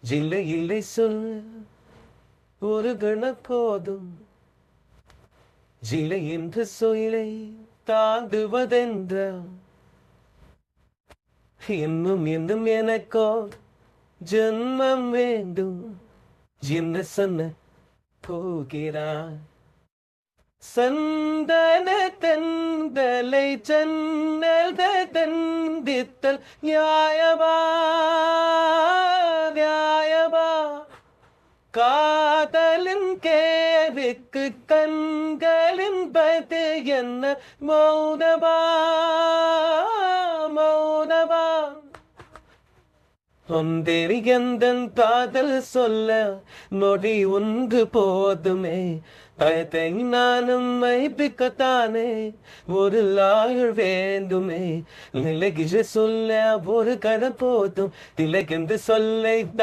இல்லை இல்லை சொல்ல ஒரு கணம் போதும் இல்லை என்று சொல்லை தாண்டுவதென்ற இன்னும் இன்னும் எனக்கோ ஜென்மம் வேண்டும் என்ன சொன்ன போகிறான் சந்தன தெந்தலை ஜன்னல் தந்தித்தல் நியாயமா நியாயமா காதலின் கேருக்கு கண்களின் பது என்ன மௌனமா மௌனமா ஒன்றேறி எந்தன் காதல் சொல்ல நொடி ஒன்று போதுமே பயத்தை நானும் மைப்பிக்கத்தானே ஒரு லாயர் வேண்டுமே நிலைகிற சொல்ல ஒரு கதை போதும் திலகென்று சொல்லை